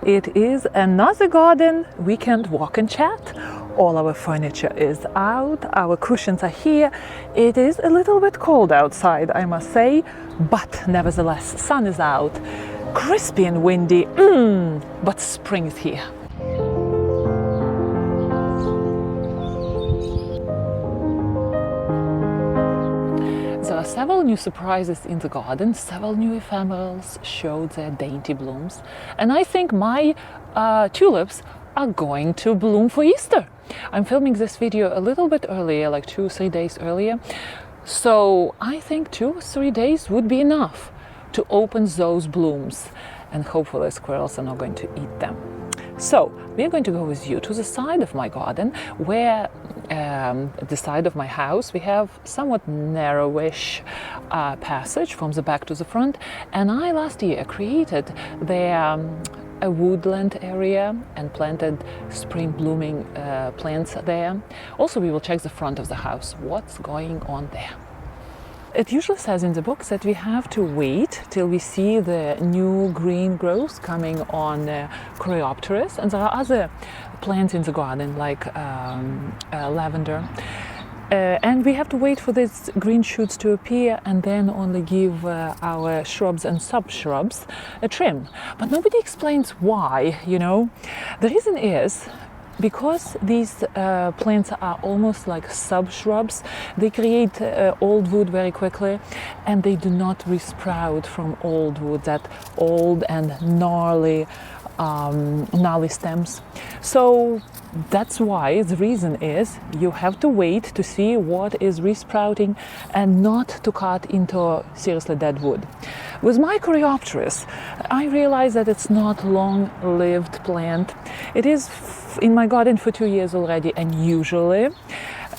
It is another garden weekend walk and chat. All our furniture is out, our cushions are here. It is a little bit cold outside, I must say, but nevertheless, sun is out, crispy and windy, but spring is here. There are several new surprises in the garden, several new ephemerals showed their dainty blooms, and I think my tulips are going to bloom for Easter. I'm filming this video a little bit earlier, like 2 or 3 days earlier, so I think 2 or 3 days would be enough to open those blooms, and hopefully squirrels are not going to eat them. So we're going to go with you to the side of my garden, where at the side of my house we have somewhat narrowish passage from the back to the front, and I last year created there a woodland area and planted spring blooming plants there. Also, we will check the front of the house, what's going on there. It usually says in the book that we have to wait till we see the new green growth coming on Coropterus, and there are other plants in the garden like lavender. And we have to wait for these green shoots to appear and then only give our shrubs and sub-shrubs a trim. But nobody explains why, you know. The reason is because these plants are almost like sub-shrubs, they create old wood very quickly, and they do not resprout from old wood, that old and gnarly stems. So that's why the reason is you have to wait to see what is resprouting and not to cut into seriously dead wood. With my Coropterus, I realized that it's not long-lived plant. It is in my garden for 2 years already, and usually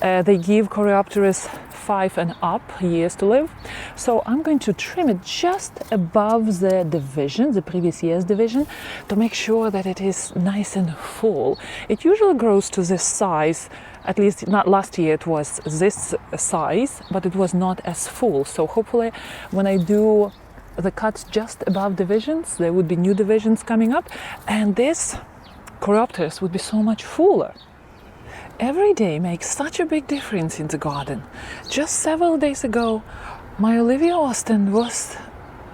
they give Coropterus 5 and up years to live. So I'm going to trim it just above the division, the previous year's division, to make sure that it is nice and full. It usually grows to this size, at least not last year it was this size, but it was not as full. So hopefully when I do the cuts just above divisions, there would be new divisions coming up, and this Coropterus would be so much fuller. Every day makes such a big difference in the garden. Just several days ago, my Olivia Austin was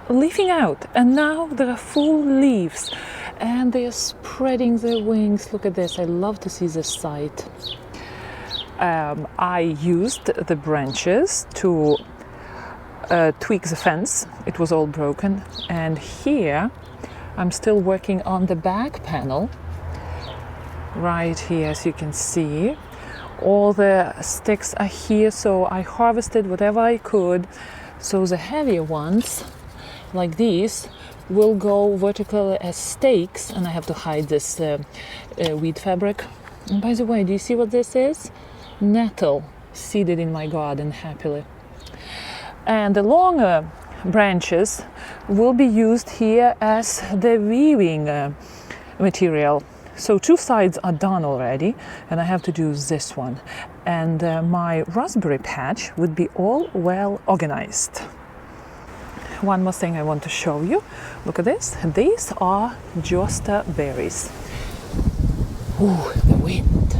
leafing out, and now there are full leaves and they are spreading their wings. Look at this, I love to see this sight. I used the branches to tweak the fence. It was all broken, and here I'm still working on the back panel. Right here, as you can see, all the sticks are here, so I harvested whatever I could. So the heavier ones, like these, will go vertically as stakes, and I have to hide this weed fabric. And by the way, do you see what this is? Nettle seeded in my garden happily. And the longer branches will be used here as the weaving material. So 2 sides are done already, and I have to do this one. And my raspberry patch would be all well organized. One more thing I want to show you. Look at this. These are josta berries. Ooh, the wind.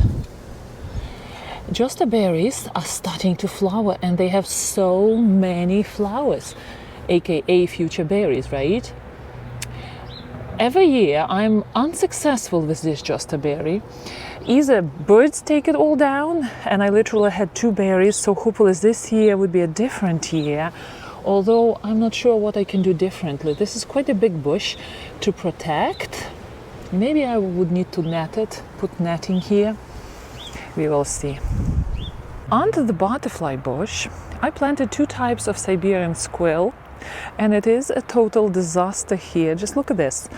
Josta berries are starting to flower, and they have so many flowers, aka future berries, right? Every year I'm unsuccessful with this josta berry. Either birds take it all down, and I literally had 2 berries, so hopefully this year would be a different year, although I'm not sure what I can do differently. This is quite a big bush to protect. Maybe I would need to net it, put netting here. We will see. Under the butterfly bush, I planted 2 types of Siberian squirrel, and it is a total disaster here. Just look at this.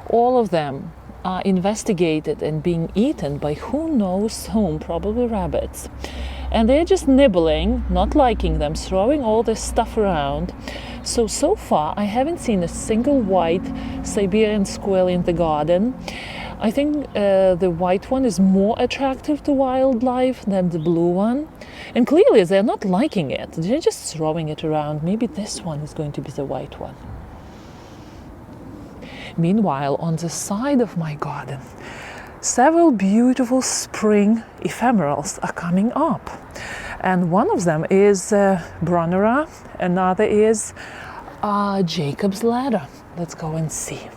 All of them are investigated and being eaten by who knows whom, probably rabbits. And they're just nibbling, not liking them, throwing all this stuff around. So far I haven't seen a single white Siberian squirrel in the garden. I think the white one is more attractive to wildlife than the blue one. And clearly they're not liking it. They're just throwing it around. Maybe this one is going to be the white one. Meanwhile, on the side of my garden, several beautiful spring ephemerals are coming up. And one of them is Brunnera, another is Jacob's Ladder. Let's go and see.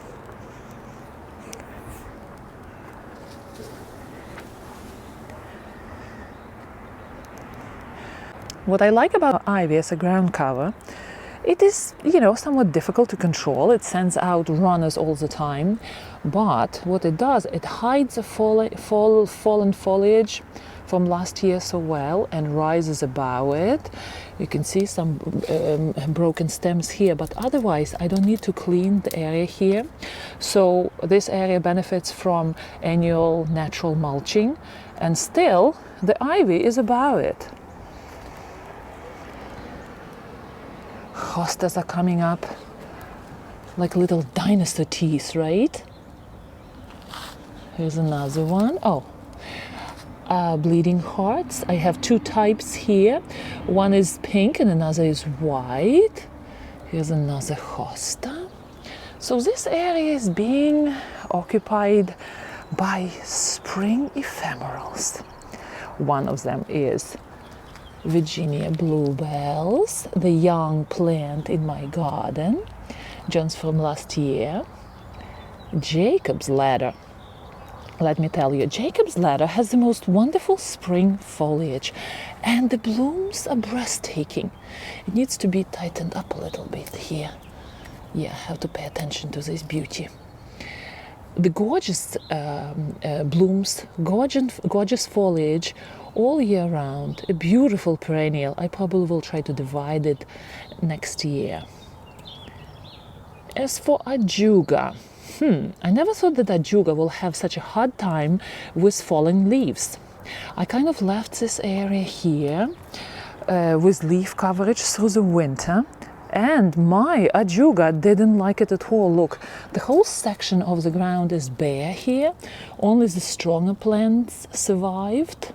What I like about ivy as a ground cover, it is, somewhat difficult to control. It sends out runners all the time, but what it does, it hides the fallen foliage from last year so well and rises above it. You can see some broken stems here, but otherwise I don't need to clean the area here. So this area benefits from annual natural mulching, and still the ivy is above it. Hostas are coming up like little dinosaur teeth, right? Here's another one. Oh, bleeding hearts. I have two types here. One is pink and another is white. Here's another hosta. So this area is being occupied by spring ephemerals. One of them is Virginia bluebells, the young plant in my garden, just from last year. Jacob's Ladder. Let me tell you, Jacob's Ladder has the most wonderful spring foliage, and the blooms are breathtaking. It needs to be tightened up a little bit here. Yeah, I have to pay attention to this beauty. The gorgeous blooms, gorgeous foliage all year round, a beautiful perennial. I probably will try to divide it next year. As for Ajuga, I never thought that Ajuga will have such a hard time with falling leaves. I kind of left this area here with leaf coverage through the winter, and my Ajuga didn't like it at all. Look, the whole section of the ground is bare here. Only the stronger plants survived.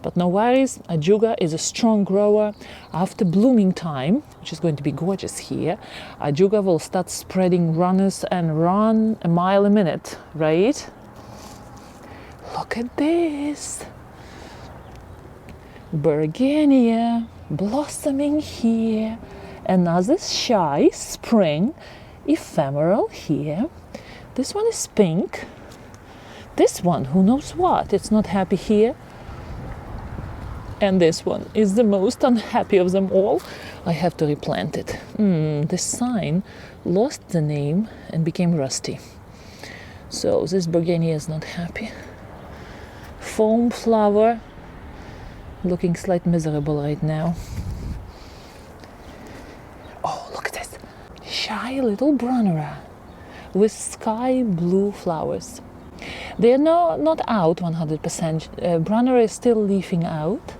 But no worries, Ajuga is a strong grower. After blooming time, which is going to be gorgeous here, Ajuga will start spreading runners and run a mile a minute, right? Look at this. Bergenia blossoming here. Another shy spring ephemeral here. This one is pink. This one, who knows what, it's not happy here. And this one is the most unhappy of them all. I have to replant it. This sign lost the name and became rusty. So this Bergenia is not happy. Foam flower, looking slightly miserable right now. Oh, look at this. Shy little Brunnera with sky blue flowers. They are not out 100%. Brunnera is still leafing out.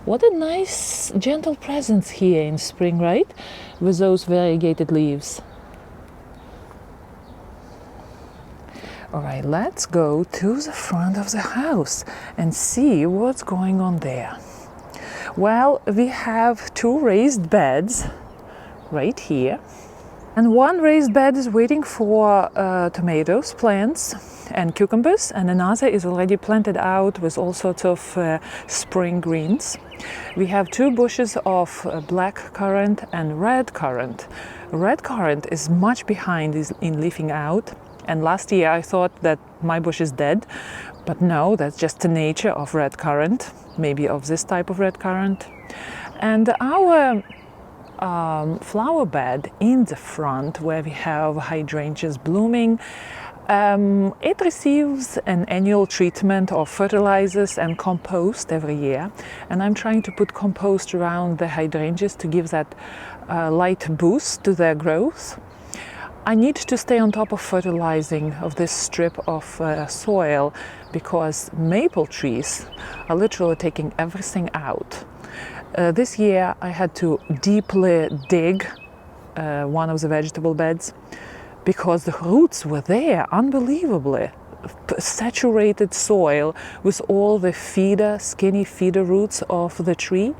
What a nice, gentle presence here in spring, right? With those variegated leaves. All right, let's go to the front of the house and see what's going on there. Well, we have two raised beds right here. And one raised bed is waiting for tomatoes, plants, and cucumbers, and another is already planted out with all sorts of spring greens. We have two bushes of black currant and red currant. Red currant is much behind in leafing out, and last year I thought that my bush is dead, but no, that's just the nature of red currant, maybe of this type of red currant. And our flower bed in the front, where we have hydrangeas blooming, it receives an annual treatment of fertilizers and compost every year, and I'm trying to put compost around the hydrangeas to give that light boost to their growth. I need to stay on top of fertilizing of this strip of soil, because maple trees are literally taking everything out. This year I had to deeply dig one of the vegetable beds because the roots were there, unbelievably. Saturated soil with all the skinny feeder roots of the tree.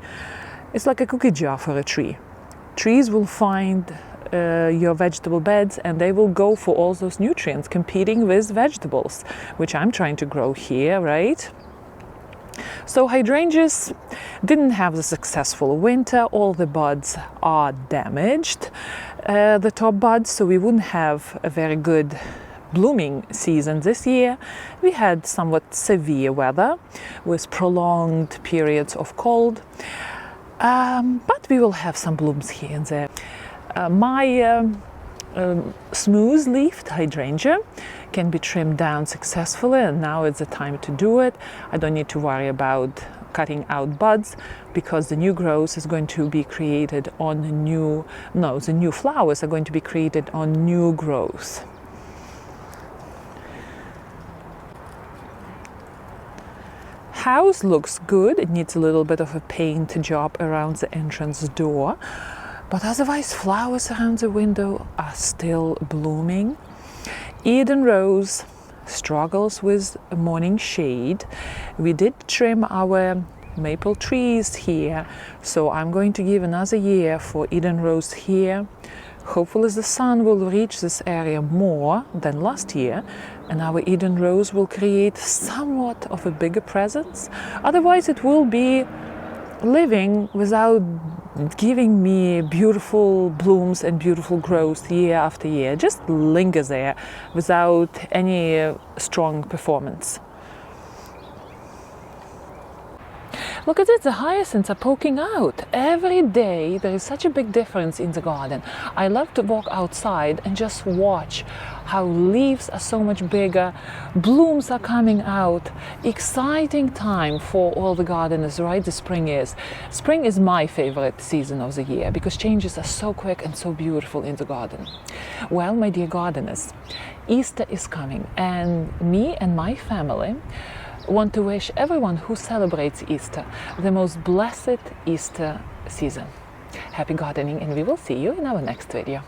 It's like a cookie jar for a tree. Trees will find your vegetable beds, and they will go for all those nutrients, competing with vegetables, which I'm trying to grow here, right? So hydrangeas didn't have the successful winter. All the buds are damaged, the top buds, so we wouldn't have a very good blooming season this year. We had somewhat severe weather with prolonged periods of cold, but we will have some blooms here and there. My smooth-leafed hydrangea can be trimmed down successfully, and now is the time to do it. I don't need to worry about cutting out buds because the new growth is going to be created on the new flowers are going to be created on new growth. House looks good. It needs a little bit of a paint job around the entrance door, but otherwise flowers around the window are still blooming. Eden Rose struggles with morning shade. We did trim our maple trees here, so I'm going to give another year for Eden Rose here. Hopefully the sun will reach this area more than last year, and our Eden Rose will create somewhat of a bigger presence. Otherwise it will be living without giving me beautiful blooms and beautiful growth year after year. Just linger there without any strong performance. Look at it, the hyacinths are poking out. Every day there is such a big difference in the garden. I love to walk outside and just watch how leaves are so much bigger, blooms are coming out. Exciting time for all the gardeners, right? The spring is. Spring is my favorite season of the year because changes are so quick and so beautiful in the garden. Well, my dear gardeners, Easter is coming, and me and my family want to wish everyone who celebrates Easter the most blessed Easter season. Happy gardening, and we will see you in our next video.